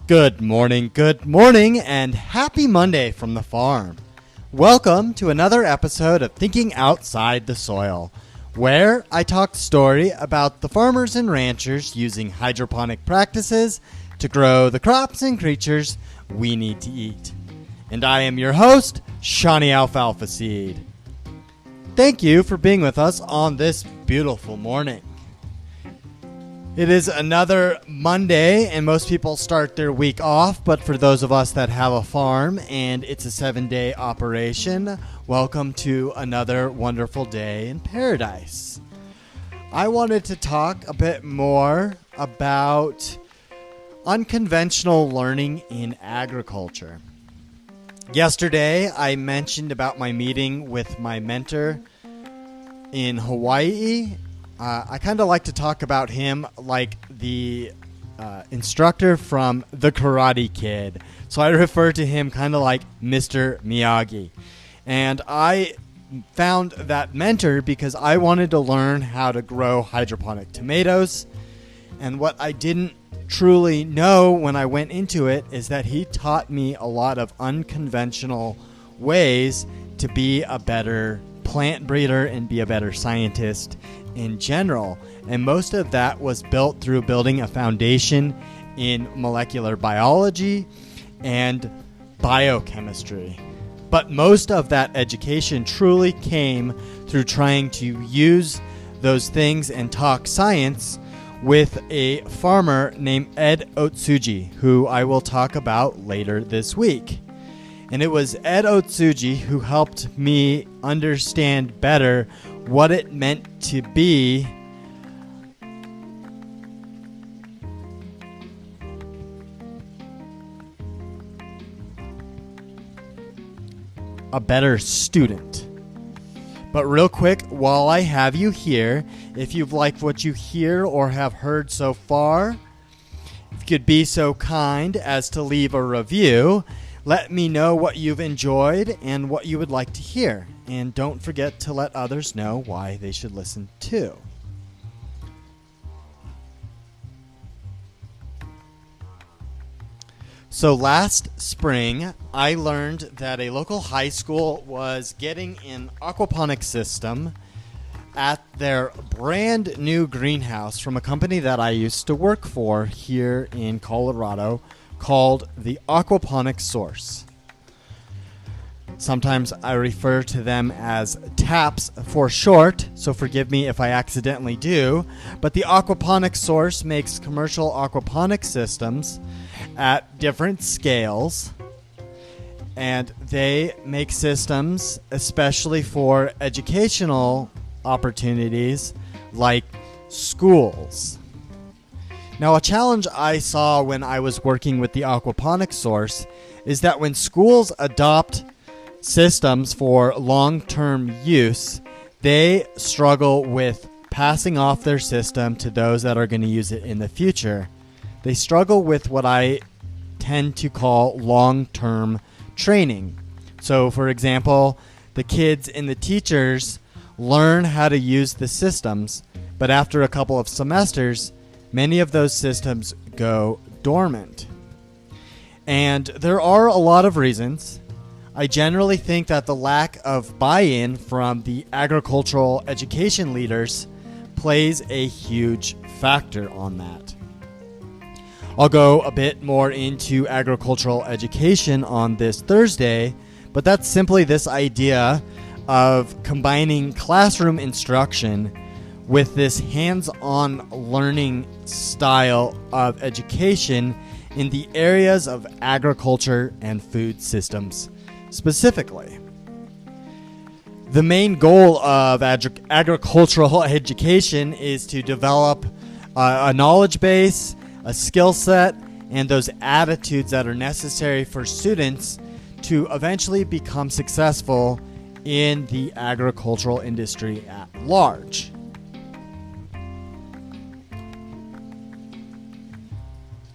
Good morning, and happy Monday from the farm. Welcome to another episode of Thinking Outside the Soil, where I talk story about the farmers and ranchers using hydroponic practices to grow the crops and creatures we need to eat. And I am your host, Seany Alfalfaseed. Thank you for being with us on this beautiful morning. It is another Monday, and most people start their week off, but for those of us that have a farm and it's a 7-day operation, welcome to another wonderful day in paradise. I wanted to talk a bit more about unconventional learning in agriculture. Yesterday, I mentioned about my meeting with my mentor in Hawaii. I kind of like to talk about him like the instructor from The Karate Kid. So I refer to him kind of like Mr. Miyagi. And I found that mentor because I wanted to learn how to grow hydroponic tomatoes. And what I didn't truly know when I went into it is that he taught me a lot of unconventional ways to be a better plant breeder and be a better scientist in general. And most of that was built through building a foundation in molecular biology and biochemistry. But most of that education truly came through trying to use those things and talk science with a farmer named Ed Otsuji, who I will talk about later this week. And it was Ed Otsuji who helped me understand better what it meant to be a better student. But real quick, while I have you here, if you've liked what you hear or have heard so far, if you could be so kind as to leave a review, let me know what you've enjoyed and what you would like to hear. And don't forget to let others know why they should listen too. So last spring, I learned that a local high school was getting an aquaponic system at their brand new greenhouse from a company that I used to work for here in Colorado called the Aquaponic Source. Sometimes I refer to them as TAPS for short, so forgive me if I accidentally do, but the Aquaponic Source makes commercial aquaponic systems at different scales, and they make systems especially for educational opportunities like schools. Now, a challenge I saw when I was working with the Aquaponic Source is that when schools adopt systems for long-term use, they struggle with passing off their system to those that are going to use it in the future. They struggle with what I tend to call long-term training. So, for example, the kids and the teachers learn how to use the systems, but after a couple of semesters, many of those systems go dormant. And there are a lot of reasons. I generally think that the lack of buy-in from the agricultural education leaders plays a huge factor on that. I'll go a bit more into agricultural education on this Thursday, but that's simply this idea of combining classroom instruction with this hands-on learning style of education in the areas of agriculture and food systems specifically. The main goal of agricultural education is to develop a knowledge base, a skill set, and those attitudes that are necessary for students to eventually become successful in the agricultural industry at large.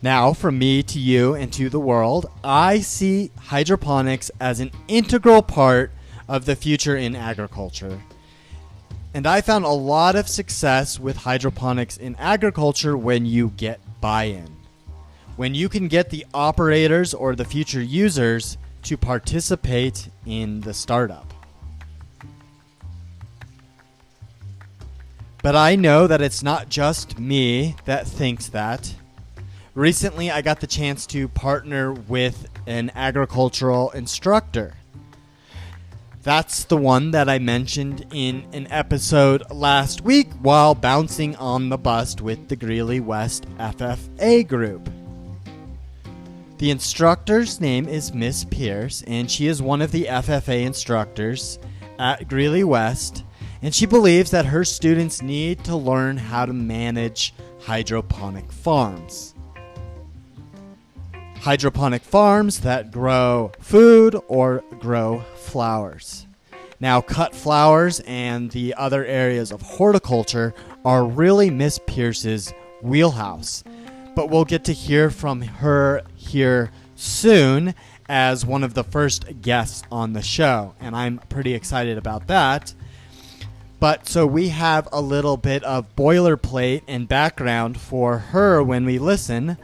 Now, from me to you and to the world, I see hydroponics as an integral part of the future in agriculture. And I found a lot of success with hydroponics in agriculture when you get buy-in. when you can get the operators or the future users to participate in the startup. But I know that it's not just me that thinks that. Recently, I got the chance to partner with an agricultural instructor. That's the one that I mentioned in an episode last week while bouncing on the bus with the Greeley West FFA group. The instructor's name is Miss Pierce, and she is one of the FFA instructors at Greeley West, and she believes that her students need to learn how to manage hydroponic farms. Hydroponic farms that grow food or grow flowers. Now, cut flowers and the other areas of horticulture are really Miss Pierce's wheelhouse. But we'll get to hear from her here soon as one of the first guests on the show, and I'm pretty excited about that. But so we have a little bit of boilerplate and background for her when we listen.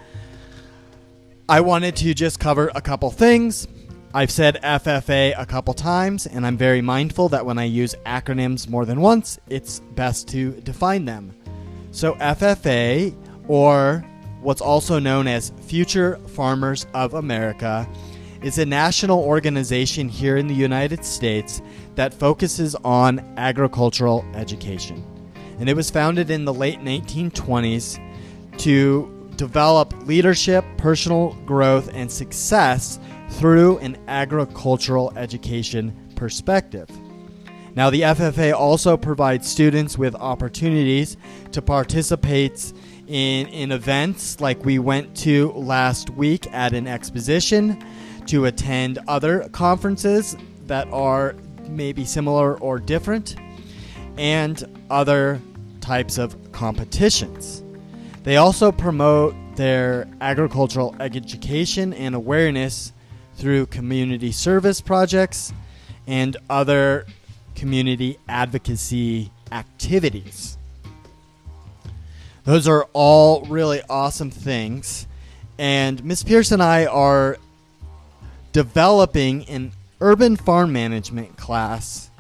I wanted to just cover a couple things. I've said FFA a couple times, and I'm very mindful that when I use acronyms more than once, it's best to define them. So FFA, or what's also known as Future Farmers of America, is a national organization here in the United States that focuses on agricultural education. And it was founded in the late 1920s to develop leadership, personal growth, and success through an agricultural education perspective. Now, the FFA also provides students with opportunities to participate in events like we went to last week at an exposition, to attend other conferences that are maybe similar or different, and other types of competitions. They also promote their agricultural education and awareness through community service projects and other community advocacy activities. Those are all really awesome things. And Ms. Pierce and I are developing an urban farm management class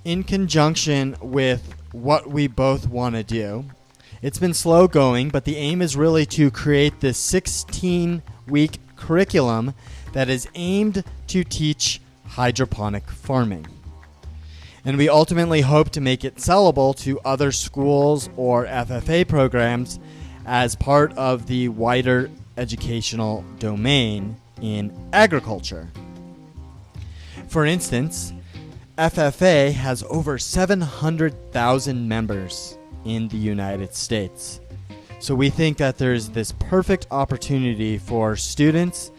in conjunction with what we both want to do. It's been slow going, but the aim is really to create this 16-week curriculum that is aimed to teach hydroponic farming. And we ultimately hope to make it sellable to other schools or FFA programs as part of the wider educational domain in agriculture. For instance, FFA has over 700,000 members in the United States. So we think that there's this perfect opportunity for students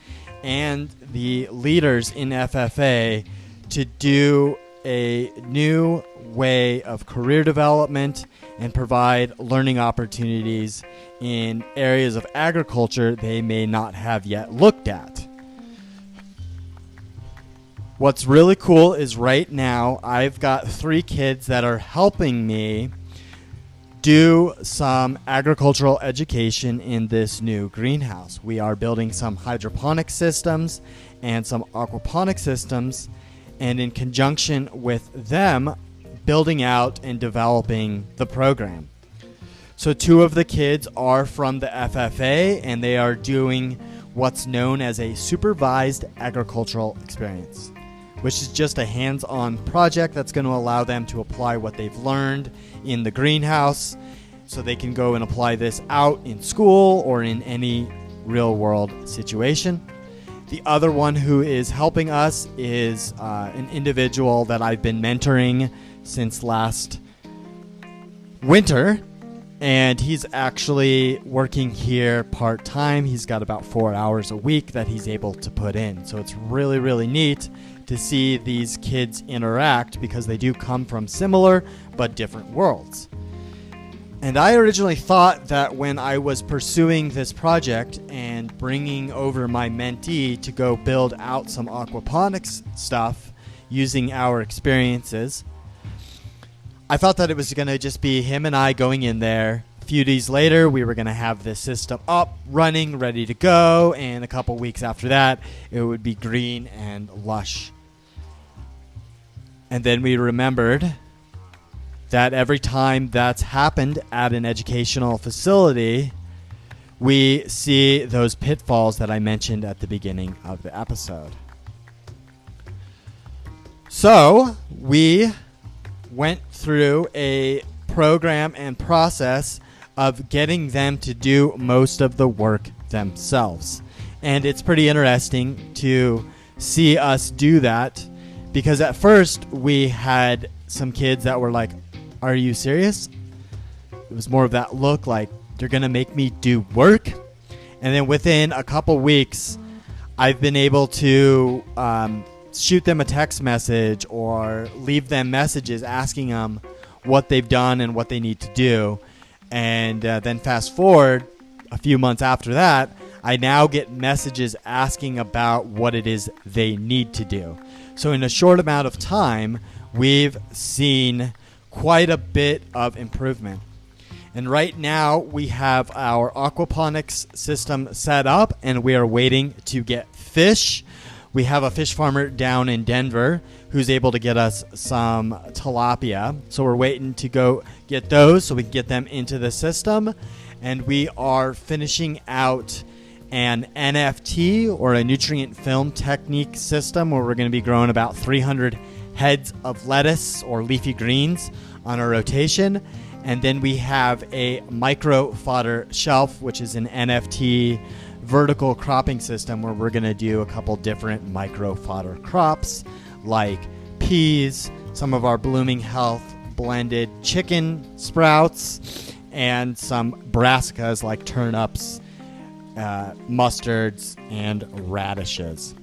and the leaders in FFA to do a new way of career development and provide learning opportunities in areas of agriculture they may not have yet looked at. What's really cool is right now I've got 3 kids that are helping me do some agricultural education in this new greenhouse. We are building some hydroponic systems and some aquaponic systems, and in conjunction with them, building out and developing the program. So 2 of the kids are from the FFA, and they are doing what's known as a supervised agricultural experience, which is just a hands-on project that's going to allow them to apply what they've learned in the greenhouse so they can go and apply this out in school or in any real-world situation. The other one who is helping us is an individual that I've been mentoring since last winter, and he's actually working here part-time. He's got about 4 hours a week that he's able to put in. So it's really, really neat to see these kids interact because they do come from similar but different worlds. And I originally thought that when I was pursuing this project and bringing over my mentee to go build out some aquaponics stuff using our experiences, I thought that it was going to just be him and I going in there, few days later, we were going to have this system up, running, ready to go. And a couple weeks after that, it would be green and lush. And then we remembered that every time that's happened at an educational facility, we see those pitfalls that I mentioned at the beginning of the episode. So we went through a program and process of getting them to do most of the work themselves. And it's pretty interesting to see us do that, because at first we had some kids that were like, "Are you serious?" It was more of that look like, "They're going to make me do work?" And then within a couple weeks, I've been able to shoot them a text message or leave them messages asking them what they've done and what they need to do. And then fast forward a few months after that, I now get messages asking about what it is they need to do. So in a short amount of time, we've seen quite a bit of improvement. And right now we have our aquaponics system set up, and we are waiting to get fish. We have a fish farmer down in Denver who's able to get us some tilapia. So we're waiting to go get those so we can get them into the system. And we are finishing out an NFT, or a nutrient film technique system, where we're going to be growing about 300 heads of lettuce or leafy greens on a rotation. And then we have a micro fodder shelf, which is an NFT vertical cropping system, where we're going to do a couple different micro fodder crops like peas, some of our Blooming Health blended chicken sprouts, and some brassicas like turnips, mustards, and radishes.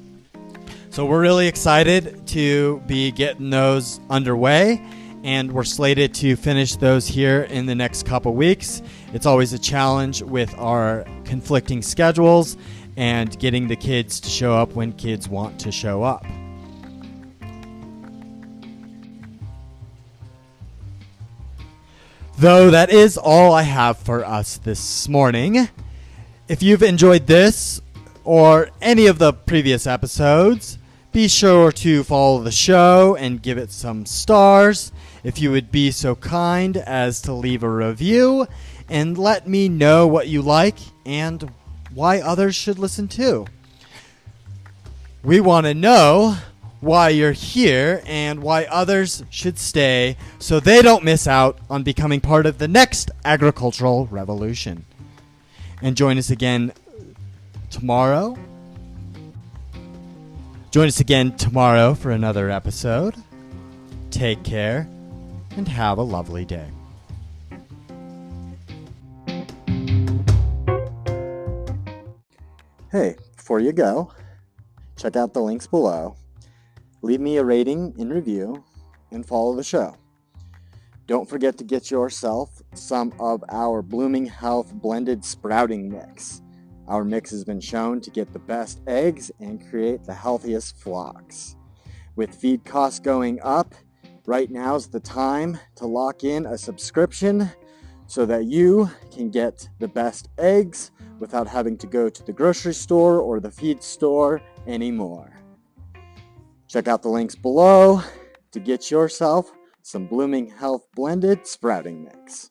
So we're really excited to be getting those underway, and we're slated to finish those here in the next couple weeks. It's always a challenge with our conflicting schedules and getting the kids to show up when kids want to show up. Though that is all I have for us this morning. If you've enjoyed this or any of the previous episodes, be sure to follow the show and give it some stars. If you would be so kind as to leave a review and let me know what you like and why others should listen too. We want to know why you're here and why others should stay, so they don't miss out on becoming part of the next agricultural revolution. And join us again tomorrow. Join us again tomorrow for another episode. Take care and have a lovely day. Hey, before you go, check out the links below. Leave me a rating and review, and follow the show. Don't forget to get yourself some of our Blooming Health blended sprouting mix. Our mix has been shown to get the best eggs and create the healthiest flocks. With feed costs going up, right now's the time to lock in a subscription so that you can get the best eggs without having to go to the grocery store or the feed store anymore. Check out the links below to get yourself some Blooming Health blended sprouting mix.